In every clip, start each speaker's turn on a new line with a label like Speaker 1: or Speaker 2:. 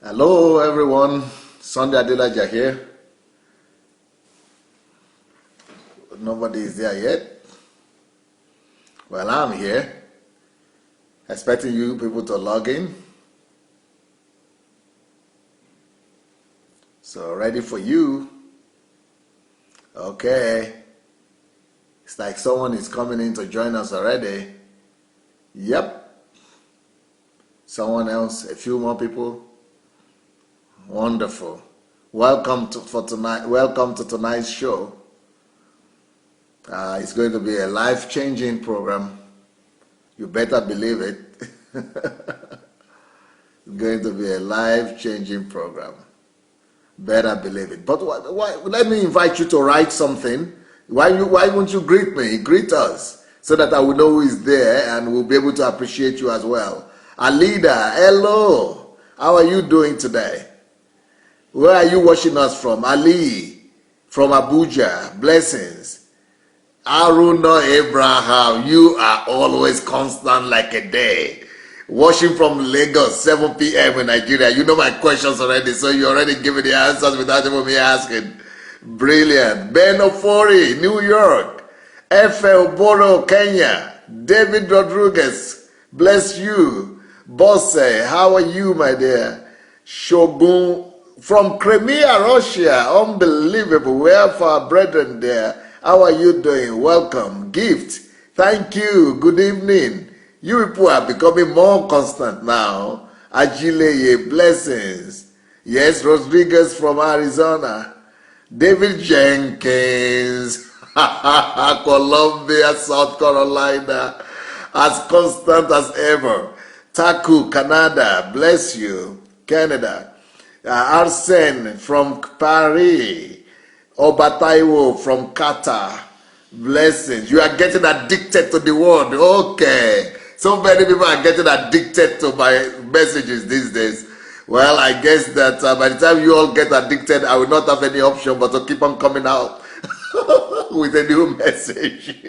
Speaker 1: Hello, everyone. Sunday Adelaja here. Nobody is there yet. Well, I'm here, expecting you people to log in. So, ready for you. Okay. It's like someone is coming in to join us already. Yep. Someone else, a few more people. Wonderful. Welcome to tonight's show. It's going to be a life-changing program. You better believe it. It's going to be a life-changing program. Better believe it. But why, let me invite you to write something. Why won't you greet me? Greet us so that I will know who is there and we'll be able to appreciate you as well. Alida, hello. How are you doing today? Where are you watching us from? Ali, from Abuja. Blessings. Aruna Abraham, you are always constant like a day. Watching from Lagos, 7 p.m. in Nigeria. You know my questions already, so you're already giving the answers without even me asking. Brilliant. Ben Ofori, New York. Efe Oboro, Kenya. David Rodriguez, bless you. Bosse, how are you, my dear? Shogun, from Crimea, Russia. Unbelievable. We have our brethren there. How are you doing? Welcome. Gift. Thank you. Good evening. You people are becoming more constant now. Ajileye, blessings. Yes, Rodriguez from Arizona. David Jenkins, Columbia, South Carolina, as constant as ever. Taku, Canada, bless you. Canada. Arsene from Paris. Obataiwo from Qatar. Blessings. You are getting addicted to the word. Okay. So many people are getting addicted to my messages these days. Well, I guess that by the time you all get addicted, I will not have any option but to keep on coming out with a new message.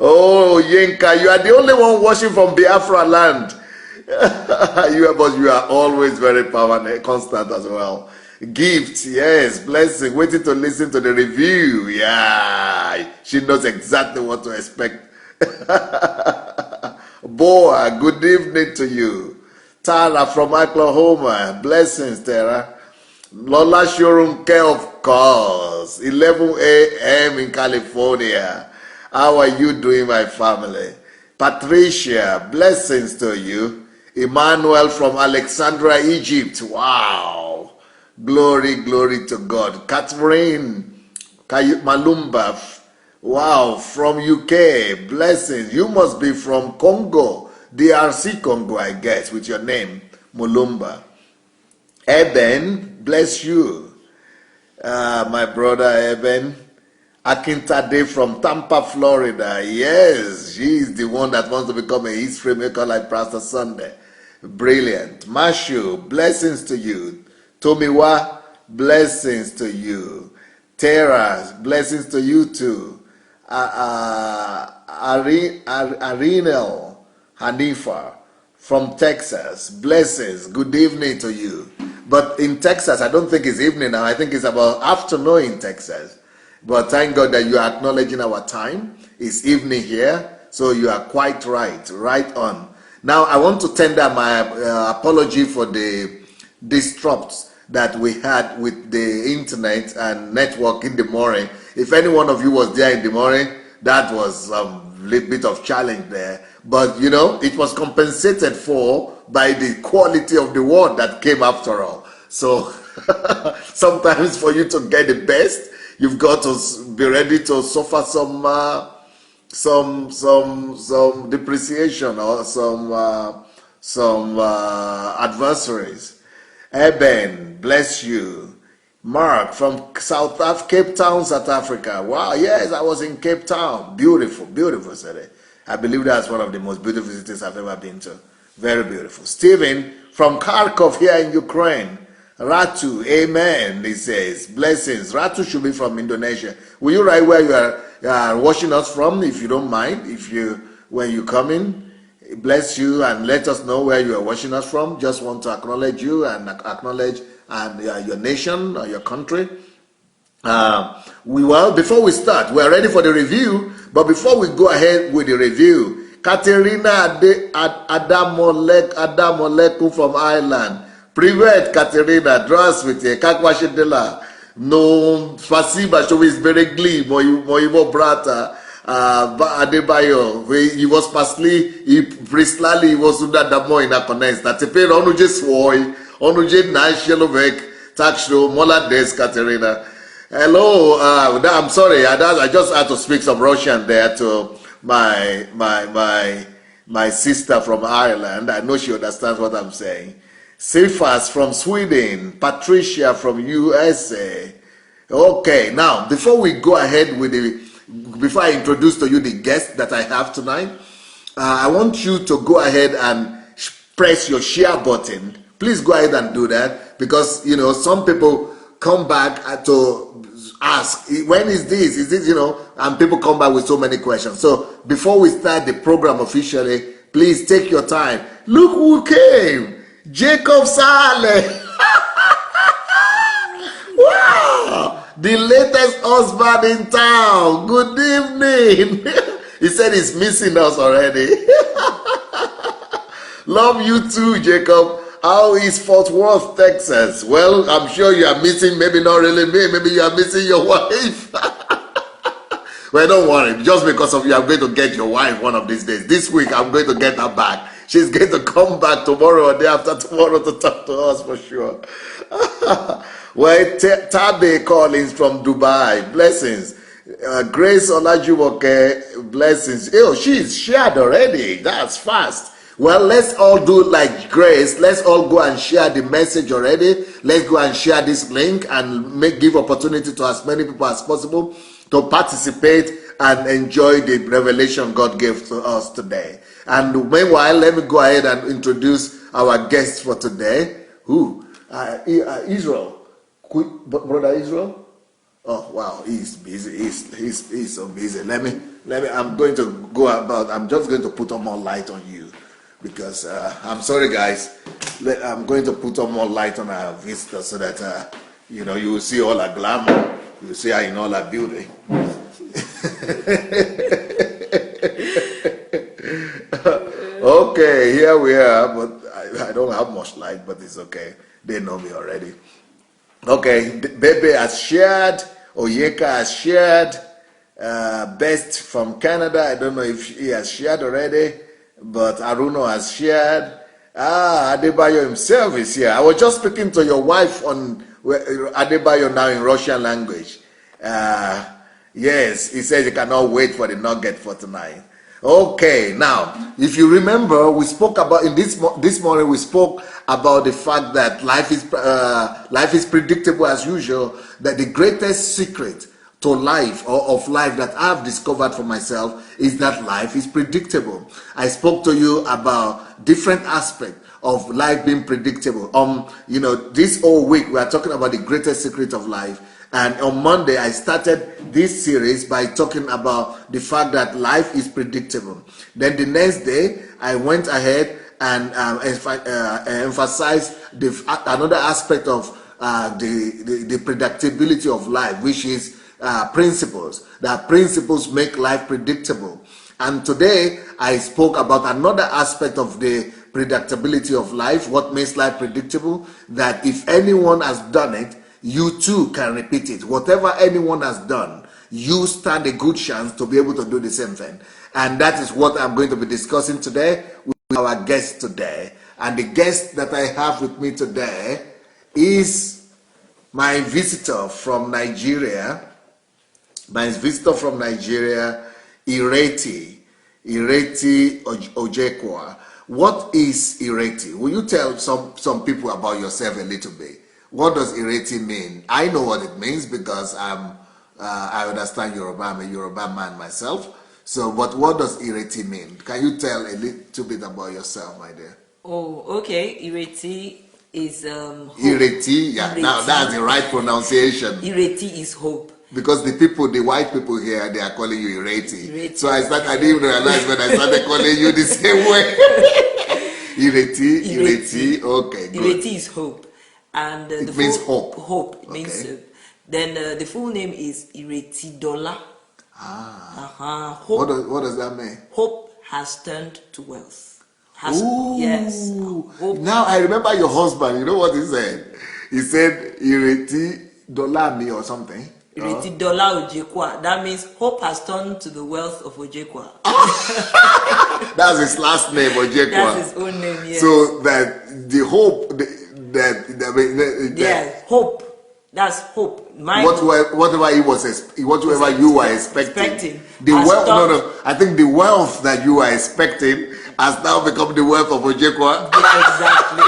Speaker 1: Oh, Yinka, you are the only one watching from Biafra land. But you are always very powerful, constant as well. Gift, yes, blessing, waiting to listen to the review. Yeah, she knows exactly what to expect. Boa, good evening to you. Tara from Oklahoma, blessings, Tara. Lola Shorunke, of course, 11 a.m. in California. How are you doing, my family? Patricia, blessings to you. Emmanuel from Alexandria, Egypt. Wow. Glory, glory to God. Catherine Malumba, wow, from UK. Blessings. You must be from Congo, DRC Congo, I guess, with your name, Mulumba. Eben, bless you. My brother Eben. Akintade from Tampa, Florida. Yes, she's the one that wants to become a history maker like Pastor Sunday. Brilliant. Mashu, blessings to you. Tomiwa, blessings to you. Tara, blessings to you too. Arinel Hanifa from Texas, blessings. Good evening to you. But in Texas, I don't think it's evening now. I think it's about afternoon in Texas. But thank God that you are acknowledging our time. It's evening here, so you are quite right. Right on. Now, I want to tender my apology for the disrupts that we had with the internet and network in the morning. If any one of you was there in the morning, that was a little bit of challenge there. But, you know, it was compensated for by the quality of the word that came after all. So, sometimes for you to get the best, you've got to be ready to suffer some depreciation or some adversaries. Eben, bless you. Mark from Cape Town, South Africa. Wow, yes, I was in Cape Town. Beautiful, beautiful city. I believe that's one of the most beautiful cities I've ever been to. Very beautiful. Stephen from Kharkov here in Ukraine. Ratu, amen, he says. Blessings. Ratu should be from Indonesia. Will you write where you are watching us from, if you don't mind, when you come in? bless you and let us know where you are watching us from. Just want to acknowledge you and acknowledge your nation or your country. Before we start, we are ready for the review. But before we go ahead with the review, Katerina Adamoleku from Ireland. Привет, Katerina. Здравствуйте. Как ваши дела? No, спасибо, что вы сберегли моего брата Adebayo. Его спасли и прислали его сюда домой наконец-то. Теперь он уже свой, он уже наш человек. Так что молодец, Katerina. Hello, I'm sorry, I just had to speak some Russian there to my sister from Ireland. I know she understands what I'm saying. Sifas from Sweden, Patricia from USA. Okay, now before we go ahead with before I introduce to you the guest that I have tonight, I want you to go ahead and press your share button. Please go ahead and do that, because some people come back to ask, when is this? Is this, and people come back with so many questions. So before we start the program officially, please take your time. Look who came. Jacob Saleh. Wow. The latest husband in town. Good evening. He said he's missing us already. Love you too, Jacob. How is Fort Worth, Texas? Well, I'm sure you are missing, maybe not really me, maybe you are missing your wife. Well, don't worry. Just because of you, I'm going to get your wife one of these days. This week, I'm going to get her back. She's going to come back tomorrow or day after tomorrow to talk to us for sure. Well, Tabe Collins from Dubai. Blessings. Grace Olajumoke. Blessings. Oh, she's shared already. That's fast. Well, let's all do like Grace. Let's all go and share the message already. Let's go and share this link and give opportunity to as many people as possible to participate and enjoy the revelation God gave to us today. And meanwhile, let me go ahead and introduce our guest for today. Who? Israel. Brother Israel? Oh, wow. He's busy. He's so busy. I'm going to go about, I'm just going to put on more light on you. Because I'm sorry, guys. I'm going to put on more light on our visitor so that you will see all our glamour. You will see her in all her beauty. Okay, here we are. But I don't have much light, but it's okay. They know me already. Okay, Bebe has shared. Onyeka has shared. Best from Canada. I don't know if he has shared already. But Aruno has shared. Adebayo himself is here. I was just speaking to your wife on Adebayo now in Russian language. Yes, he says he cannot wait for the nugget for tonight. Okay, now, if you remember, we spoke about, this morning we spoke about the fact that life is predictable as usual, that the greatest secret to life or of life that I've discovered for myself is that life is predictable. I spoke to you about different aspects of life being predictable. This whole week we are talking about the greatest secret of life. And on Monday I started this series by talking about the fact that life is predictable. Then the next day I went ahead and emphasized another aspect of the predictability of life, which is principles. That principles make life predictable. And today I spoke about another aspect of the predictability of life, what makes life predictable, that if anyone has done it, you too can repeat it. Whatever anyone has done, you stand a good chance to be able to do the same thing. And that is what I'm going to be discussing today with our guest today. And the guest that I have with me today is my visitor from Nigeria. Ireti Ojekhoa. What is Ireti? Will you tell some people about yourself a little bit? What does Ireti mean? I know what it means because I understand Yoruba. I'm a Yoruba man myself. So, but what does Ireti mean? Can you tell a little bit about yourself, my dear?
Speaker 2: Oh, okay. Ireti is hope.
Speaker 1: Ireti, yeah. Ireti. Now that's the right pronunciation.
Speaker 2: Ireti is hope.
Speaker 1: Because the white people here, they are calling you Ireti.
Speaker 2: Ireti.
Speaker 1: So I didn't even realize when I started calling you the same way. Ireti. Okay, good.
Speaker 2: Ireti is hope. And
Speaker 1: it means hope.
Speaker 2: Hope. It means hope. Then the full name is Ireti Dollar.
Speaker 1: Hope. What does that mean?
Speaker 2: Hope has turned to wealth.
Speaker 1: Yes.
Speaker 2: Hope.
Speaker 1: Now I remember your husband. You know what he said? He said Ireti Dollar me or something.
Speaker 2: Ireti Ojekhoa. That means hope has turned to the wealth of Ojekhoa.
Speaker 1: That's his last name, Ojekhoa.
Speaker 2: That's his own name, yes.
Speaker 1: So that the hope
Speaker 2: hope. That's hope.
Speaker 1: Whatever you were expecting. The wealth. I think the wealth that you are expecting has now become the wealth of Ojekhoa.
Speaker 2: Exactly.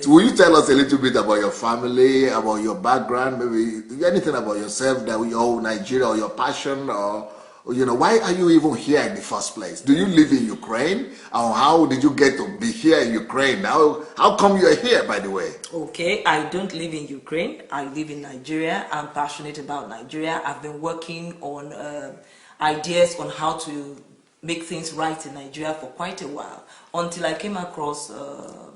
Speaker 1: Will you tell us a little bit about your family, about your background, maybe anything about yourself, that your Nigeria or your passion, or why are you even here in the first place? Do you live in Ukraine, or how did you get to be here in Ukraine? How come you are here, by the way?
Speaker 2: Okay, I don't live in Ukraine. I live in Nigeria. I'm passionate about Nigeria. I've been working on ideas on how to make things right in Nigeria for quite a while, until I came across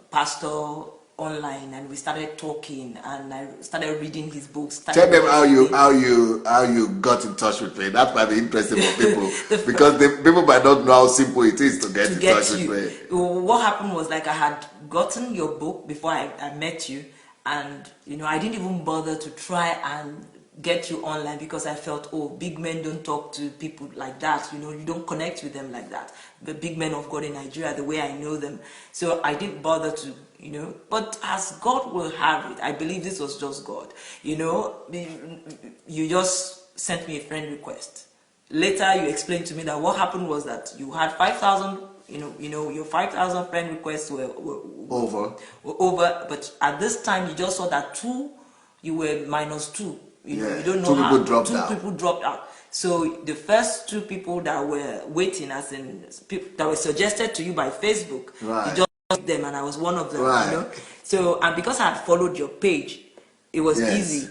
Speaker 2: Pastor online, and we started talking, and I started reading his books.
Speaker 1: Tell them how you got in touch with me. That might be interesting for people because people might not know how simple it is to get in touch with me.
Speaker 2: What happened was, like, I had gotten your book before I met you, and I didn't even bother to try and get you online because I felt, big men don't talk to people like that. You don't connect with them like that. The big men of God in Nigeria, the way I know them. So I didn't bother to, but as God will have it, I believe this was just God. You just sent me a friend request. Later, you explained to me that what happened was that you had 5,000, your 5,000 friend requests were over. But at this time, you just saw that you were -2. You don't know how. Two people dropped out. So the first 2 people that were waiting, as in that were suggested to you by Facebook, you just picked them, and I was one of them.
Speaker 1: Right.
Speaker 2: So, and because I had followed your page, it was easy.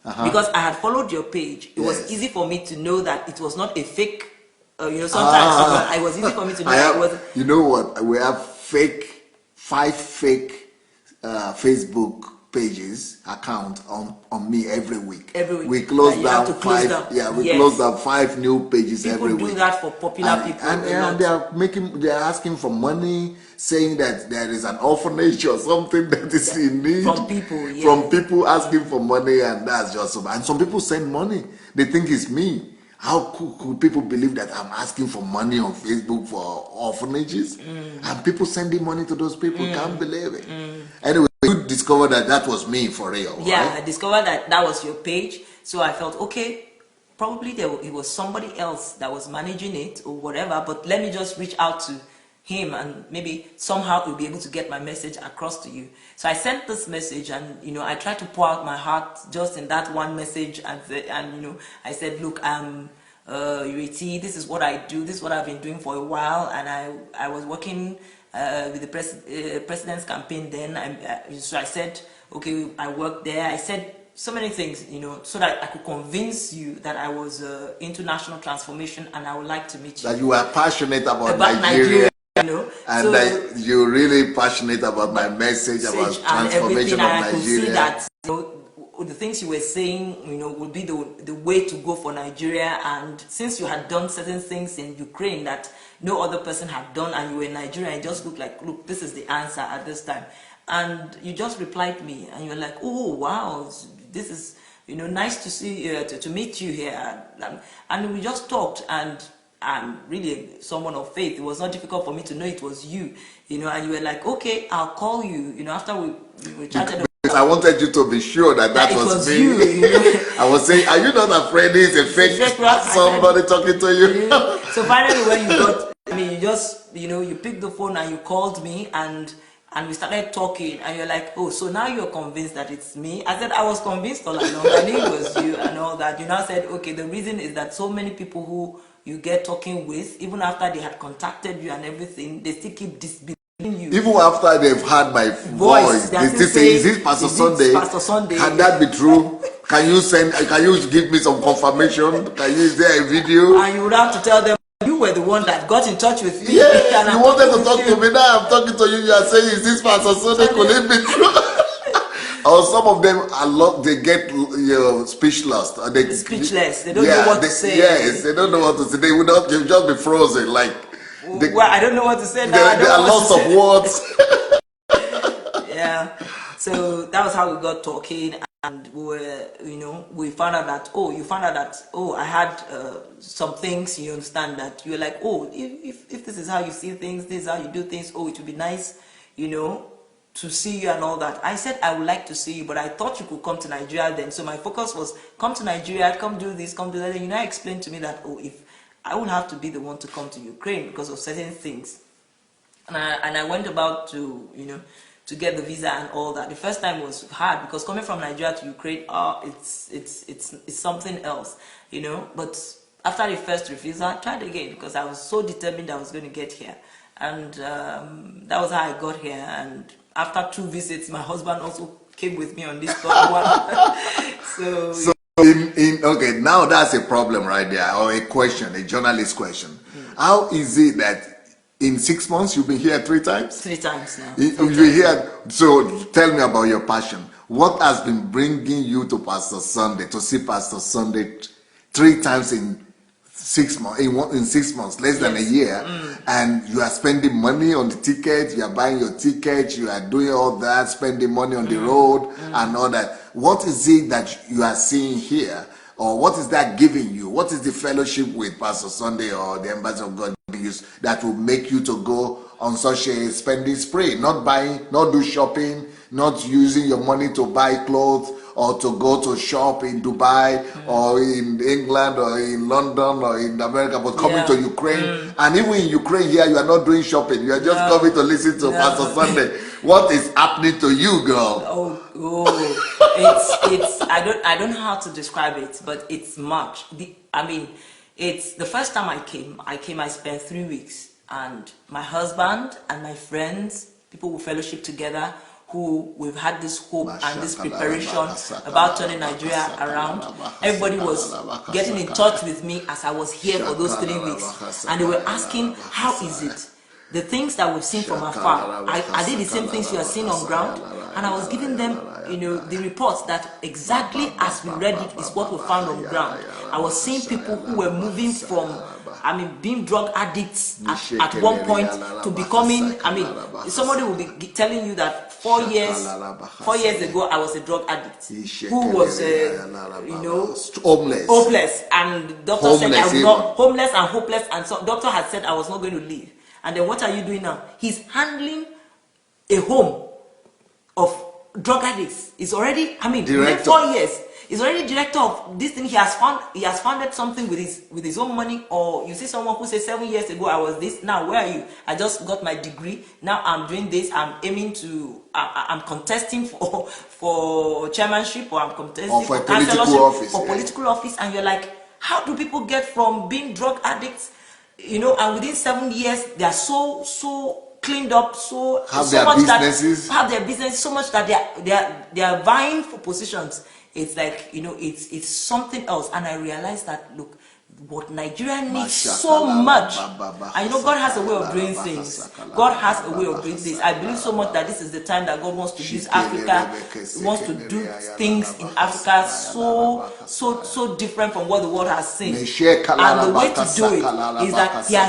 Speaker 2: Because I had followed your page, it was easy for me to know that it was not a fake. Sometimes it was easy for me to know that it was.
Speaker 1: You know what? We have 5 fake Facebook pages account on me every week. We close down 5. We close down 5 new pages every week.
Speaker 2: People do that for popular people,
Speaker 1: and they are asking for money, saying that there is an orphanage or something that is in need. From people asking for money, and that's just so bad. And some people send money. They think it's me. How could people believe that I'm asking for money on Facebook for orphanages? And people sending money to those people. Can't believe it. Anyway, you discovered that was me for real.
Speaker 2: Yeah,
Speaker 1: right?
Speaker 2: I discovered that was your page. So I felt, okay, probably it was somebody else that was managing it or whatever. But let me just reach out to him, and maybe somehow he'll be able to get my message across to you. So I sent this message, and I tried to pour out my heart just in that one message, and I said, look, Ireti, this is what I do, this is what I've been doing for a while, and I was working with the president's campaign then. So I said, okay, I worked there. I said so many things, so that I could convince you that I was into national transformation, and I would like to meet you.
Speaker 1: That you are passionate about Nigeria. And that you're really passionate about my message about transformation of Nigeria.
Speaker 2: I could see that the things you were saying, would be the way to go for Nigeria. And since you had done certain things in Ukraine that no other person had done, and you were in Nigeria, it just looked like, look, this is the answer at this time. And you just replied to me, and you're like, oh wow, this is nice to see to meet you here. And we just talked, and I'm really someone of faith. It was not difficult for me to know it was you, and you were like, okay, I'll call you, after we chatted.
Speaker 1: Because I wanted you to be sure that was me.
Speaker 2: You.
Speaker 1: I was saying, are you not afraid it's a fake somebody talking to you?
Speaker 2: So finally, when you got, you just, you picked the phone and you called me, and we started talking, and you're like, oh, so now you're convinced that it's me? I said, I was convinced all along. I knew it was you and all that. You now said, okay, the reason is that so many people who you get talking with, even after they had contacted you and everything, they still keep disbelieving you.
Speaker 1: Even after they've heard my voice,
Speaker 2: they
Speaker 1: they still say, "Is this Pastor Sunday?
Speaker 2: Pastor Sunday?
Speaker 1: Can that be true? Can you give me some confirmation? Is there a video?"
Speaker 2: And you would have to tell them you were the one that got in touch with me.
Speaker 1: Yeah, you wanted to talk to me. Now I'm talking to you. You are saying, "Is this Pastor Sunday? Could it be true?" Or some of them they get speechless.
Speaker 2: Speechless. They don't know what to say.
Speaker 1: Yes, they don't know what to say. They would not. They'll just be frozen. Like,
Speaker 2: well, I don't know what to say now.
Speaker 1: There are lots of words.
Speaker 2: Yeah. So that was how we got talking, and we found out that I had some things. You understand that you were like, if this is how you see things, this is how you do things. It would be nice, to see you and all that. I said I would like to see you, but I thought you could come to Nigeria then. So my focus was come to Nigeria, come do this, come do that. And I explained to me that if I would have to be the one to come to Ukraine because of certain things, and I went about to to get the visa and all that. The first time was hard because coming from Nigeria to Ukraine, it's something else, But after the first refusal, I tried again because I was so determined I was going to get here, and that was how I got here. And after 2 visits, my husband also came with me on this third one. So
Speaker 1: okay, now that's a problem right there, or a question, a journalist question. How is it that in 6 months you've been here 3 times?
Speaker 2: 3 times now.
Speaker 1: You've been here. So tell me about your passion. What has been bringing you to Pastor Sunday, to see Pastor Sunday 3 times in 6 months, in 6 months, less than a year, and you are spending money on the ticket, you are buying your ticket, you are doing all that, spending money on the road and all that. What is it that you are seeing here, or what is that giving you? What is the fellowship with Pastor Sunday or the Embassy of God that will make you to go on such a spending spree? Not buying, not do shopping, not using your money to buy clothes, or to go to shop in Dubai or in England or in London or in America, but coming to Ukraine. And even in Ukraine here, you are not doing shopping. You are just coming to listen to Pastor Sunday. What is happening to you, girl?
Speaker 2: It's I don't know how to describe it, but it's much. It's the first time I spent 3 weeks, and my husband and my friends, people who fellowship together, who we've had this hope and this preparation about turning Nigeria around. Everybody was getting in touch with me as I was here for those 3 weeks, and they were asking, how is it? The things that we've seen from afar, I did the same things you are seeing on ground, and I was giving them, the reports that exactly as we read it is what we found on ground. I was seeing people who were moving from, being drug addicts at one point to becoming, somebody will be telling you that 4 years ago I was a drug addict who was, hopeless, and doctor said I was not homeless and hopeless, and so doctor had said I was not going to leave. And then what are you doing now? He's handling a home of drug addicts. He's already, within 4 years, he's already director of this thing. He has founded something with his own money. Or you see someone who says 7 years ago I was this. Now where are you? I just got my degree. Now I'm doing this. I'm aiming to. I'm contesting for chairmanship, or I'm contesting for councillorship, for political office. And you're like, how do people get from being drug addicts? And within 7 years, they are so cleaned up, have their business so much that they are vying for positions. It's like, it's something else. And I realized that, look, what Nigeria needs so much. And God has a way of doing things. God has a way of doing things. I believe so much that this is the time that God wants to use Africa, wants to do things in Africa so different from what the world has seen. And the way to do it is that He has